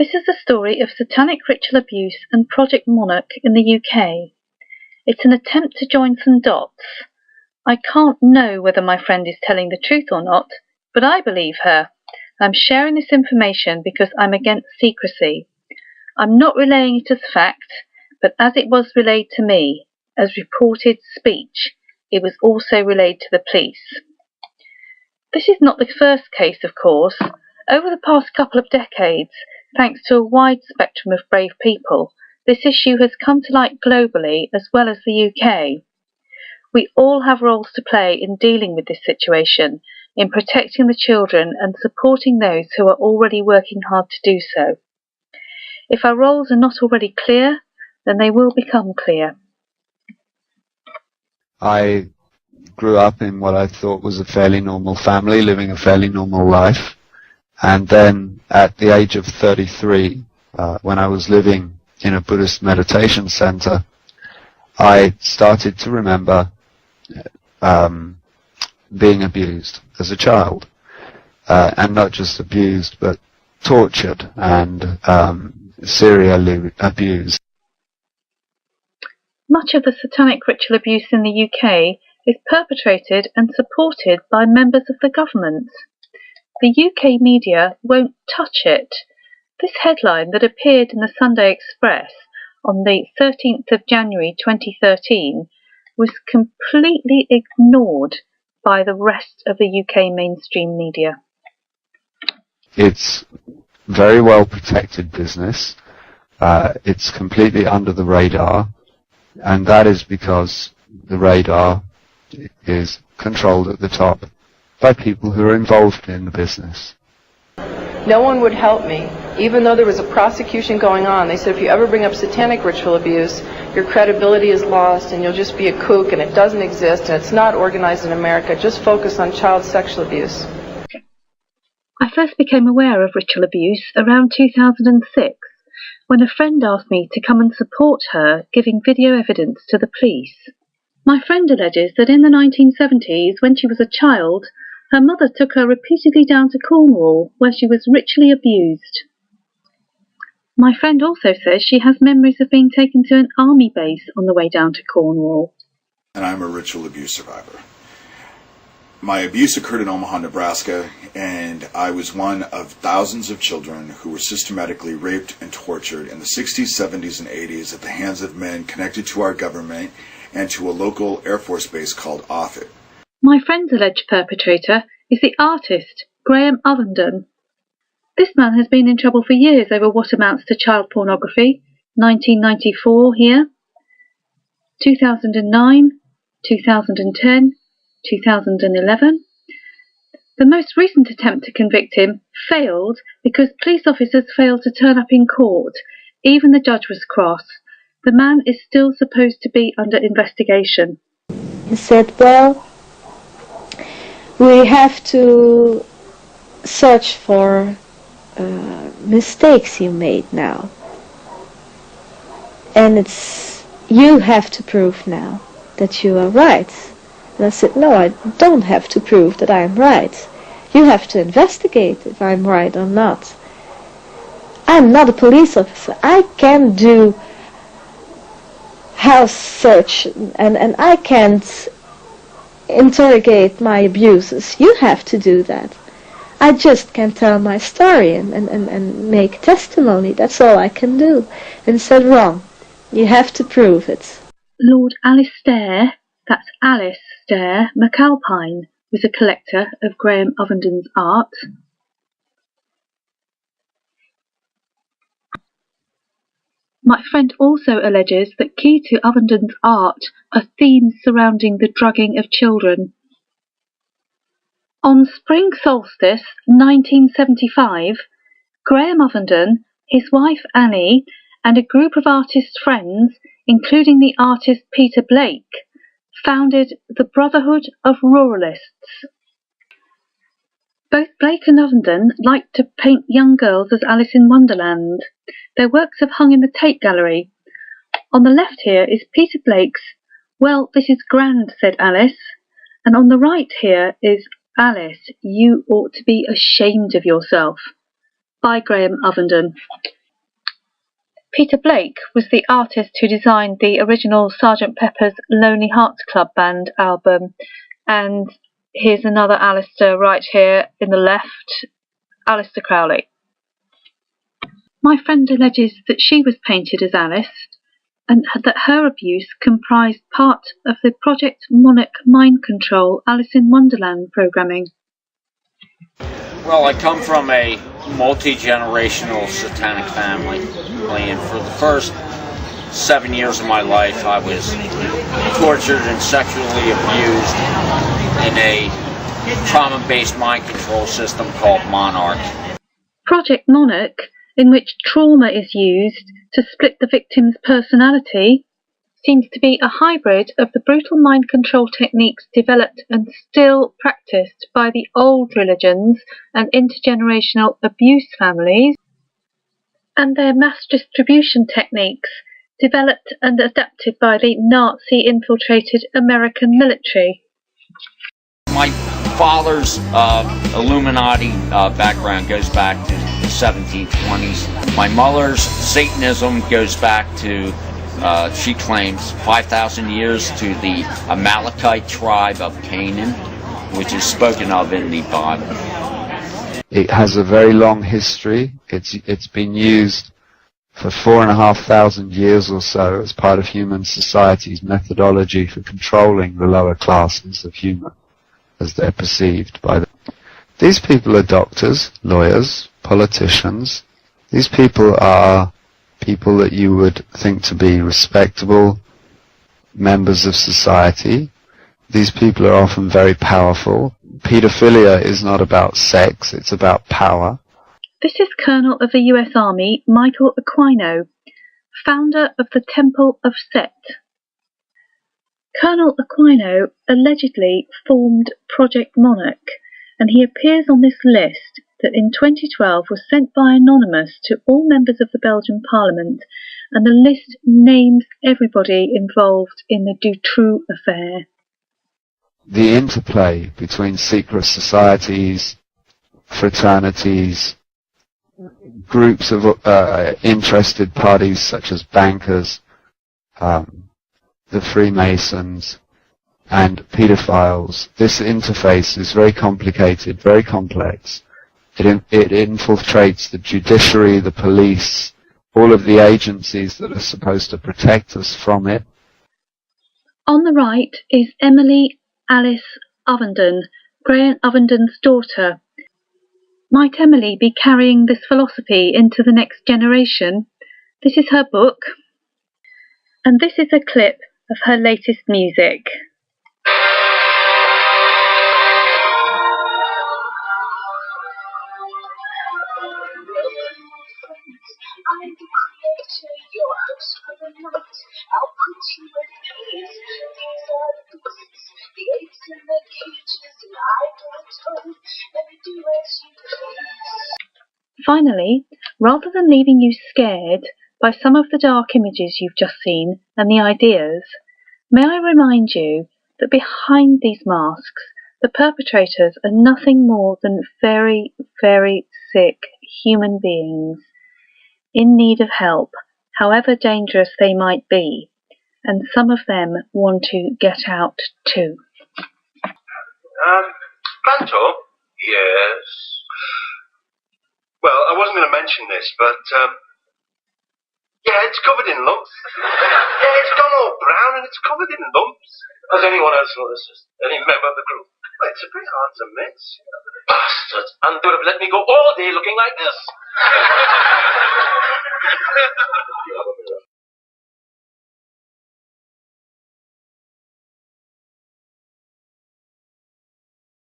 This is the story of satanic ritual abuse and Project Monarch in the UK. It's an attempt to join some dots. I can't know whether my friend is telling the truth or not, but I believe her. I'm sharing this information because I'm against secrecy. I'm not relaying it as fact, but as it was relayed to me, as reported speech, it was also relayed to the police. This is not the first case, of course. Over the past couple of decades, thanks to a wide spectrum of brave people, this issue has come to light globally as well as the UK. We all have roles to play in dealing with this situation, in protecting the children and supporting those who are already working hard to do so. If our roles are not already clear, then they will become clear. I grew up in what I thought was a fairly normal family, living a fairly normal life. And then at the age of 33, when I was living in a Buddhist meditation center, I started to remember being abused as a child. And not just abused, but tortured and serially abused. Much of the satanic ritual abuse in the UK is perpetrated and supported by members of the government. The UK media won't touch it. This headline that appeared in the Sunday Express on the 13th of January 2013 was completely ignored by the rest of the UK mainstream media. It's very well protected business. It's completely under the radar, and that is because the radar is controlled at the top by people who are involved in the business. No one would help me, even though there was a prosecution going on. They said if you ever bring up satanic ritual abuse, your credibility is lost and you'll just be a kook and it doesn't exist and it's not organized in America. Just focus on child sexual abuse. I first became aware of ritual abuse around 2006 when a friend asked me to come and support her giving video evidence to the police. My friend alleges that in the 1970s, when she was a child, her mother took her repeatedly down to Cornwall, where she was ritually abused. My friend also says she has memories of being taken to an army base on the way down to Cornwall. And I'm a ritual abuse survivor. My abuse occurred in Omaha, Nebraska, and I was one of thousands of children who were systematically raped and tortured in the 60s, 70s, and 80s at the hands of men connected to our government and to a local Air Force base called Offutt. My friend's alleged perpetrator is the artist, Graham Ovenden. This man has been in trouble for years over what amounts to child pornography. 1994 here, 2009, 2010, 2011. The most recent attempt to convict him failed because police officers failed to turn up in court. Even the judge was cross. The man is still supposed to be under investigation. He said, well, we have to search for mistakes you made now. And you have to prove now that you are right. And I said, no, I don't have to prove that I am right. You have to investigate if I'm right or not. I'm not a police officer. I can do house search and I can't interrogate my abusers. You have to do that. I just can tell my story and make testimony. That's all I can do. And he said, wrong. You have to prove it. Lord Alistair, that's Alice Stair McAlpine, was a collector of Graham Ovenden's art. My friend also alleges that key to Ovenden's art are themes surrounding the drugging of children. On spring solstice 1975, Graham Ovenden, his wife Annie, and a group of artist friends, including the artist Peter Blake, founded the Brotherhood of Ruralists. Both Blake and Ovenden liked to paint young girls as Alice in Wonderland. Their works have hung in the Tate Gallery. On the left here is Peter Blake's "Well, this is grand," said Alice, and on the right here is "Alice, you ought to be ashamed of yourself." by Graham Ovenden. Peter Blake was the artist who designed the original Sgt. Pepper's Lonely Hearts Club Band album, and here's another Alistair right here in the left, Alistair Crowley. My friend alleges that she was painted as Alice, and that her abuse comprised part of the Project Monarch mind control Alice in Wonderland programming. Well, I come from a multi-generational satanic family, and for the first 7 years of my life I was tortured and sexually abused in a trauma-based mind control system called Monarch. Project Monarch, in which trauma is used to split the victim's personality, seems to be a hybrid of the brutal mind control techniques developed and still practiced by the old religions and intergenerational abuse families, and their mass distribution techniques developed and adapted by the Nazi-infiltrated American military. My father's Illuminati background goes back to the 1720s. My mother's Satanism goes back to, she claims, 5,000 years to the Amalekite tribe of Canaan, which is spoken of in the Bible. It has a very long history. It's been used for 4,500 years or so as part of human society's methodology for controlling the lower classes of human, as they're perceived by them. These people are doctors, lawyers, politicians. These people are people that you would think to be respectable members of society. These people are often very powerful. Pedophilia is not about sex, it's about power. This is Colonel of the US Army Michael Aquino, founder of the Temple of Set. Colonel Aquino allegedly formed Project Monarch, and he appears on this list that in 2012 was sent by Anonymous to all members of the Belgian Parliament, and the list names everybody involved in the Dutroux affair. The interplay between secret societies, fraternities, groups of interested parties such as bankers, the Freemasons, and pedophiles. This interface is very complicated, very complex. It infiltrates the judiciary, the police, all of the agencies that are supposed to protect us from it. On the right is Emily Alice Ovenden, Graham Ovenden's daughter. Might Emily be carrying this philosophy into the next generation? This is her book, and this is a clip of her latest music. I'm the creator, your host for the night. I'll put you at peace. These are the beasts, the apes in the cages, and I don't home. Let me do as you please. Finally, rather than leaving you scared by some of the dark images you've just seen and the ideas, may I remind you that behind these masks, the perpetrators are nothing more than very, very sick human beings in need of help, however dangerous they might be, and some of them want to get out too. Panto? Yes? Well, I wasn't going to mention this, but, yeah, it's covered in lumps. Yeah, it's gone all brown and it's covered in lumps. Has anyone else noticed? Any member of the group? Well, it's a bit hard to miss. Bastards. And they would have let me go all day looking like this.